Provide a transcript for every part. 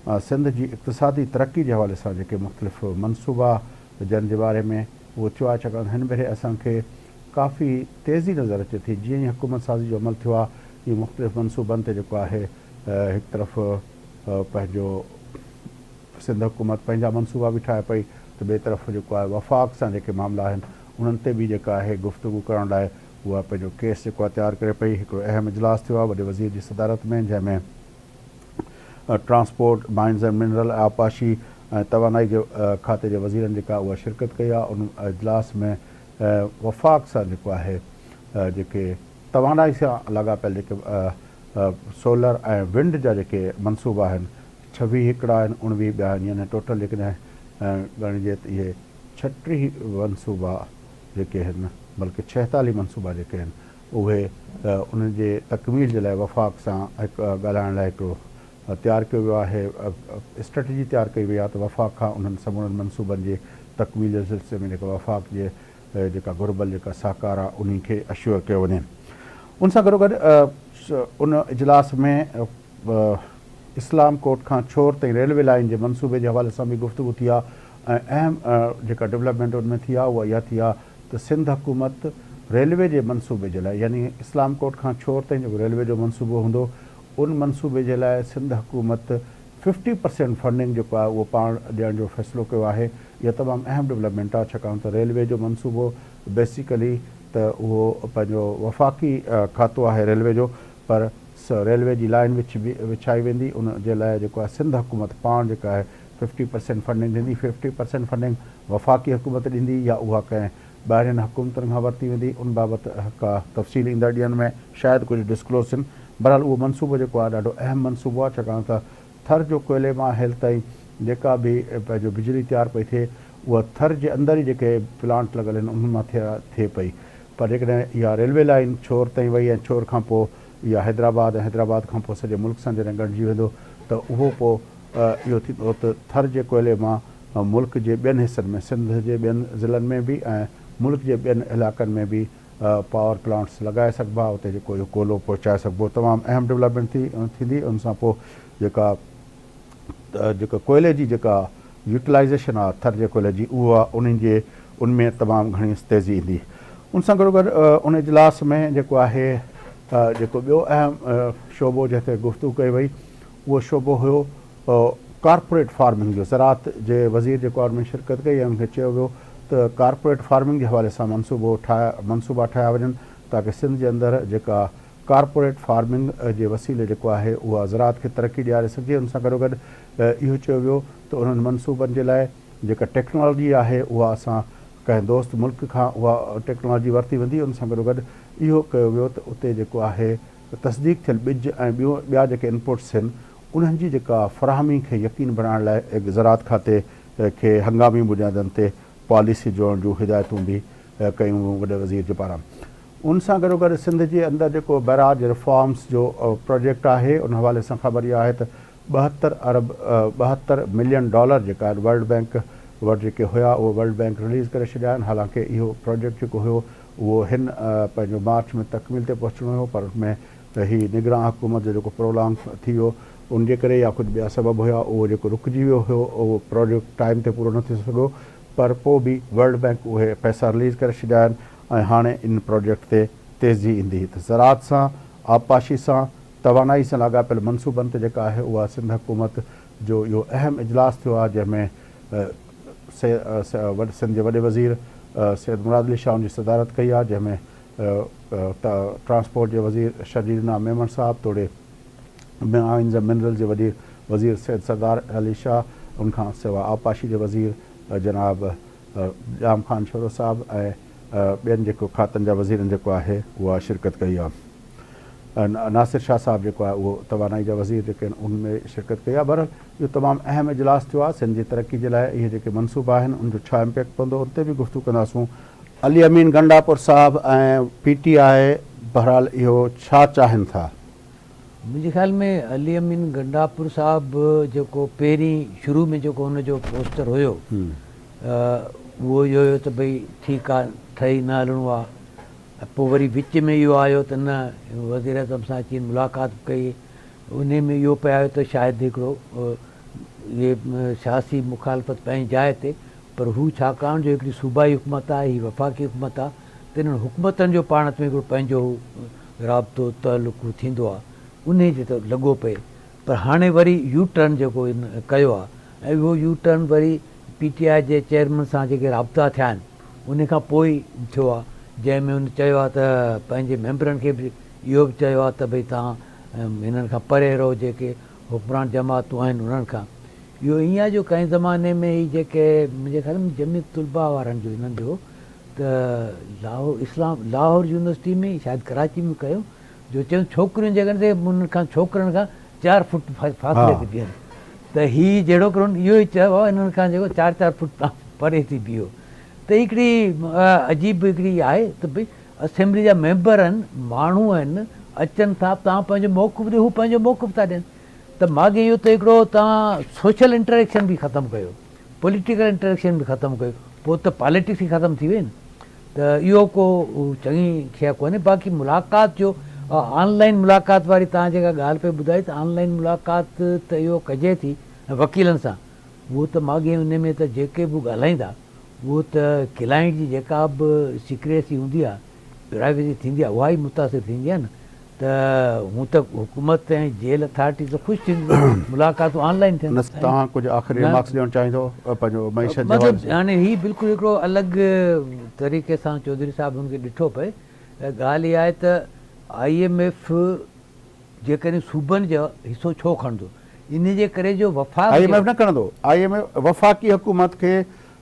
सिंध जी इक़्तिसादी तरक़ी जे हवाले सां जेके मुख़्तलिफ़ मनसूबा जन जे बारे में उहो थियो आहे, छाकाणि हिन भेरे असांखे काफ़ी तेज़ी नज़र अचे थी। जीअं ई हुकूमत साज़ी जो अमल थियो आहे, इहे मुख़्तलिफ़ मनसूबनि ते जेको आहे हिकु तरफ़ पंहिंजो सिंध हुकूमत पंहिंजा मनसूबा बि ठाहे पई, त ॿिए तरफ़ जेको आहे वफ़ाक़ सां जेके मामला आहिनि उन्हनि ते बि जेका आहे गुफ़्तगू करण लाइ उहा पंहिंजो केस जेको आहे तयारु करे पई। हिकिड़ो अहम इजलास थियो आहे वॾे वज़ीर जी सदारत में, जंहिंमें ट्रांसपोर्ट, माइंस एंड मिनरल, आबपाशी ऐं तवानाई जे खाते जे वज़ीरनि जेका उहा शिरकत कई आहे। उन इजलास में वफ़ाक़ सां जेको आहे जेके तवानाई सां लाॻापियल जेके सोलर ऐं विंड जा जेके मनसूबा आहिनि, 26 हिकिड़ा आहिनि, 19 ॿिया आहिनि, यानी टोटल जेकॾहिं ॻणिजे त इहे 36 मनसूबा जेके आहिनि, बल्कि 46 मनसूबा जेके आहिनि उहे उन्हनि जे तकमील जे लाइ वफ़ाक़ सां हिकु ॻाल्हाइण लाइ हिकिड़ो तयारु कयो वियो आहे, स्ट्रेटजी तयारु कई वई आहे त वफ़ाक़ खां उन्हनि समूरनि मनसूबनि जे तकमील जे सिलसिले में जेका वफ़ाक़ जे जेका घुर्बल जेका साकार आहे उन्ही खे अश्योर कयो वञे। उन सां गॾोगॾु उन इजलास में इस्लाम कोट खां छोर ताईं रेलवे लाइन जे मनसूबे जे हवाले सां बि गुफ़्तगू थी आहे ऐं अहम जेका डेवलपमेंट उनमें थी आहे उहा इहा थी आहे त सिंध हुकूमत रेलवे जे मनसूबे जे लाइ, यानी इस्लाम कोट खां छोर ताईं जेको रेलवे जो मनसूबो हूंदो, उन मनसूबे जे लाइ सिंध हुकूमत 50% फंडिंग जेको आहे उहो पाण ॾियण जो फ़ैसिलो कयो आहे। इहा तमामु अहम डेवलपमेंट आहे, छाकाणि त रेलवे जो मनसूबो बेसिकली त उहो पंहिंजो वफ़ाक़ी खातो आहे रेलवे जो, पर रेलवे जी लाइन विछाई वेंदी, उन जे लाइ जेको आहे सिंध हुकूमत पाण जेका आहे 50% फंडिंग ॾींदी। 50% फंडिंग वफ़ाक़ी हुकूमत ॾींदी या उहा कंहिं ॿाहिरियुनि हुकूमतुनि खां वरिती वेंदी, उन बाबति का तफ़सील ईंदड़ ॾींहंनि में शायदि कुझु डिस्क्लोज़ थियनि। बहरहाल उहो मनसूबो जेको आहे ॾाढो अहम मनसूबो आहे, छाकाणि त थर जो कोयले मां हेल ताईं जेका बि पंहिंजो बिजली तयारु पई थिए उहा थर जे अंदरि ई जेके प्लांट लॻल आहिनि उन्हनि मां थिए पई। पर जेकॾहिं इहा रेलवे लाइन छोर ताईं वई ऐं छोर खां पोइ इहा हैदराबाद ऐं हैदराबाद खां पोइ सॼे मुल्क सां जॾहिं गॾिजी वेंदो त उहो पोइ इहो थींदो त थर जे कोयले मां मुल्क जे ॿियनि हिसनि में, सिंध जे ॿियनि ज़िलनि में बि ऐं मुल्क जे ॿियनि इलाइक़नि में बि पावर प्लांट्स लॻाए सघिबा, उते जेको इहो कोयलो पहुचाए सघिबो। तमामु अहम डेवलपमेंट थींदी। उन सां पोइ जेका कोयले जी जेका यूटिलाइज़ेशन आहे थर जे कोयले जी, उहा उनमें तमामु घणी तेज़ी ईंदी। उन सां गॾोगॾु उन इजलास में जेको आहे जेको ॿियो अहम शोबो जंहिं ते गुफ़्तगू कई वई उहो शोबो हुयो कॉर्पोरेट फार्मिंग जो। ज़राअत जे वज़ीर जेको आहे उनमें शिरकत कई ऐं उनखे चयो वियो त कॉर्पोरेट फार्मिंग जे हवाले सां मनसूबा ठाहिया वञनि ताकी सिंध जे अंदरि जेका कॉर्पोरेट फार्मिंग जे वसीले जेको आहे उहा ज़राअत खे तरक़ी ॾियारे सघिजे। उन सां गॾोगॾु इहो चयो वियो त उन्हनि मनसूबनि जे लाइ जेका टेक्नोलॉजी आहे उहा असां कंहिं दोस्त मुल्क खां उहा टेक्नोलॉजी वरिती वेंदी। उन सां गॾोगॾु इहो कयो वियो त उते जेको आहे तस्दीक थियल ॿिज ऐं ॿिया जेके इनपुट्स आहिनि उन्हनि जी जेका फ़राहमी खे यकीन बणाइण लाइ ज़राअत खाते खे हंगामी बुनियादनि ते पॉलिसी जोड़ण जूं हिदायतूं बि कयूं वॾे वज़ीर जे पारां। उन सां गॾोगॾु सिंध जे अंदरि जेको बैराज रिफॉर्म्स जो प्रोजेक्ट आहे उन हवाले सां ख़बर इहा आहे त 72 मिलियन डॉलर जेका आहिनि वर्ल्ड बैंक वटि जेके हुया उहो वर्ल्ड बैंक रिलीज़ करे छॾिया आहिनि। हालांकि इहो प्रोजेक्ट जेको हुयो उहो हिन पंहिंजो मार्च में तकमील ते पहुचणो हुयो, पर उनमें हीअ निगरान हुकूमत जो जेको प्रोग्राम थी वियो उनजे करे या कुझु ॿिया सबब हुया, उहो जेको रुकिजी वियो हुयो उहो प्रोजेक्ट टाइम ते पूरो न थी सघियो। पर पोइ बि वर्ल्ड बैंक उहे पैसा रिलीज़ करे छॾिया आहिनि ऐं हाणे इन प्रोजेक्ट ते तेज़ी ईंदी। त ज़राअत सां, आबपाशी सां, तवानाई सां लाॻापियल मनसूबनि ते जेका आहे उहा सिंध हुकूमत जो इहो अहम इजलास थियो आहे, जंहिंमें सिंध जे वॾे वज़ीर सैयद मुराद अली शाह जी सदारत कई आहे, जंहिंमें ट्रांसपोर्ट जे वज़ीर शरीरना मेमन साहब, तोड़े माइंस एंड मिनरल जे वज़ीर सैयद सरदार अली शाह, उनखां सवाइ आबपाशी जे वज़ीर जनाब जाम ख़ान छोरो साहब ऐं ॿियनि जेको खातनि जा वज़ीरनि जेको आहे उहा शिरकत कई आहे। नासिर शाह साहब जेको आहे उहो तवानाई जा वज़ीर जेके आहिनि उनमें शिरकत कई आहे। बहरहाल इहो तमामु अहम इजलास थियो आहे। सिंध जी तरक़ी जे लाइ इहे जेके मनसूबा आहिनि उनजो छा इम्पैक्ट पवंदो उन ते बि गुफ़्तगू कंदासूं। अली अमीन गंडापुर साहब ऐं PTI बहरहाल इहो छा चाहिनि था? मुंहिंजे ख़्याल में अली अमीन गंडापुर साहब जेको पहिरीं शुरू में जेको हुनजो पोस्टर हुयो उहो इहो हुयो त भई ठीकु आहे ठही न हलिणो आहे। पोइ वरी विच में इहो आयो त न वज़ीर आज़म सां अची मुलाक़ात कई, उन में इहो पियो आयो त शायदि हिकिड़ो ये सियासी मुखालफ़त पंहिंजी जाइ ते, पर हू छाकाणि जो हिकिड़ी सूबाई हुकूमत आहे, हीअ वफ़ाक़ी हुकूमत आहे, त इन्हनि हुकूमतनि जो पाण में हिकिड़ो पंहिंजो राब्तो तालुक़ु थींदो आहे, उन जे त लॻो पए। पर हाणे वरी यू टर्न जेको इन कयो आहे, ऐं उहो यू टर्न वरी PTI जे चेयरमैन सां जेके राब्ता थिया आहिनि उन खां पोइ थियो आहे, जंहिंमें उन चयो आहे त पंहिंजे मेंबरनि खे बि इहो बि चयो आहे त भई तव्हां हिननि खां परे रहो, जेके हुकमरान जमातूं आहिनि उन्हनि खां। इहो ईअं आहे जो कंहिं ज़माने में ही जेके मुंहिंजे ख़्याल में जमीयत तुलबा वारनि जो हिननि जो त लाहौर यूनिवर्सिटी में शायदि कराची में कयो, जो चयूं छोकिरियुनि जे जॻह ते उन्हनि खां छोकिरनि खां 4 फुट फ़ासिले ते बीहनि, त हीअ जहिड़ो करो इहो ई चयो आहे हिननि खां जेको 4-4 फुट परे थी बीहो। त हिकिड़ी अजीब हिकिड़ी आहे त भई असेंबली जा मेंबर आहिनि, माण्हू आहिनि, अचनि था, तव्हां पंहिंजो मौक़िफ़ ॾियो, हू पंहिंजो मौक़िफ़ था ॾियनि। त माॻे इहो त हिकिड़ो तव्हां सोशल इंटरेक्शन बि ख़तमु कयो, पॉलिटिकल इंटरेक्शन बि ख़तमु कयो, पोइ त पॉलिटिक्स ई ख़तमु थी वई न। त इहो को चङी शइ कोन्हे। बाक़ी मुलाक़ात जो ऑनलाइन मुलाक़ात वारी तव्हां जेका ॻाल्हि पे ॿुधाई, त ऑनलाइन मुलाक़ात त इहो कजे थी वकीलनि सां, उहो त माॻे उन में त जेके बि ॻाल्हाईंदा उहो त क्लाइंट जी जेका बि सीक्रेसी हूंदी आहे, प्राइवेसी थींदी आहे, उहा ई मुतासिर थींदी आहे न। त हूं त हुकूमत ऐं जेल अथॉरिटी त ख़ुशि थींदी मुलाक़ातूं ऑनलाइन थियनि। तव्हां कुझु आख़िरी रिमार्क्स ॾियणु चाहींदो पंहिंजो मईशत जे हवाले मतिलबु सां? हाणे हीउ बिल्कुलु हिकिड़ो अलॻि तरीक़े सां चौधरी साहिब हुनखे ॾिठो पए। ॻाल्हि इहा आहे त IMF जेकॾहिं सूबनि जो हिसो छो खणंदो, इन जे करे जो वफ़ाक़ IMF न खणंदो, IMF वफ़ाक़ी हुकूमत खे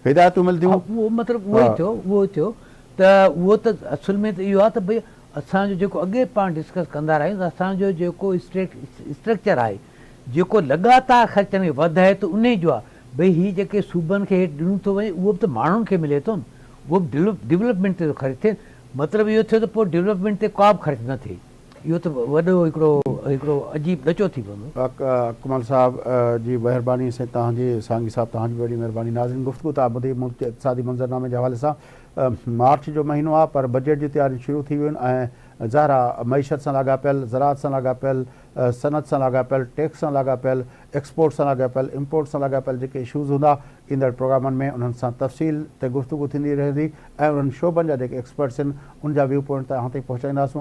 हिदायतूं मिलंदियूं। उहो मतिलबु उहो ई थियो त उहो त असुल में त इहो आहे त भई असांजो जेको अॻे पाण डिस्कस कंदा रहियूं, त असांजो जेको स्ट्रक्चर आहे जेको लॻातार ख़र्चनि में वधाए थो, उन जो आहे भई हीअ जेके सूबनि खे हेठि ॾिनो थो वञे, उहो बि त माण्हुनि खे मिले थो न, उहो बि डेवलपमेंट ते थो ख़र्च थिए। मतिलबु इहो थियो त पोइ डेवलपमेंट ते का बि ख़र्च न थिए, इहो त वॾो हिकिड़ो अजीब ॾचो थी पवंदो। कमल साहब जी महिरबानी से, तव्हांजी सांगी साहब तव्हांजी वॾी महिरबानी। नाज़रीन, गुफ़्तगू तव्हां ॿुधी मुल्क जे इक़्तिसादी मंज़रनामे जे हवाले सां। मार्च जो महीनो आहे, पर बजट जी तयारी शुरू थी वियूं आहिनि, ऐं ज़ाहिर आहे मईशत सां लाॻापियल, ज़राअत सां लाॻापियल, सनत सां लाॻापियल, टैक्स सां लाॻापियल, एक्सपोर्ट सां लाॻापियल, इम्पोर्ट सां लाॻापियल जेके इशूज़ हूंदा ईंदड़ प्रोग्रामनि में उन्हनि सां तफ़सील ते गुफ़्तगू थींदी रहंदी, ऐं उन्हनि शोबनि जा जेके एक्सपर्ट्स आहिनि उन जा व्यू पॉइंट तव्हां ताईं पहुचाईंदासीं।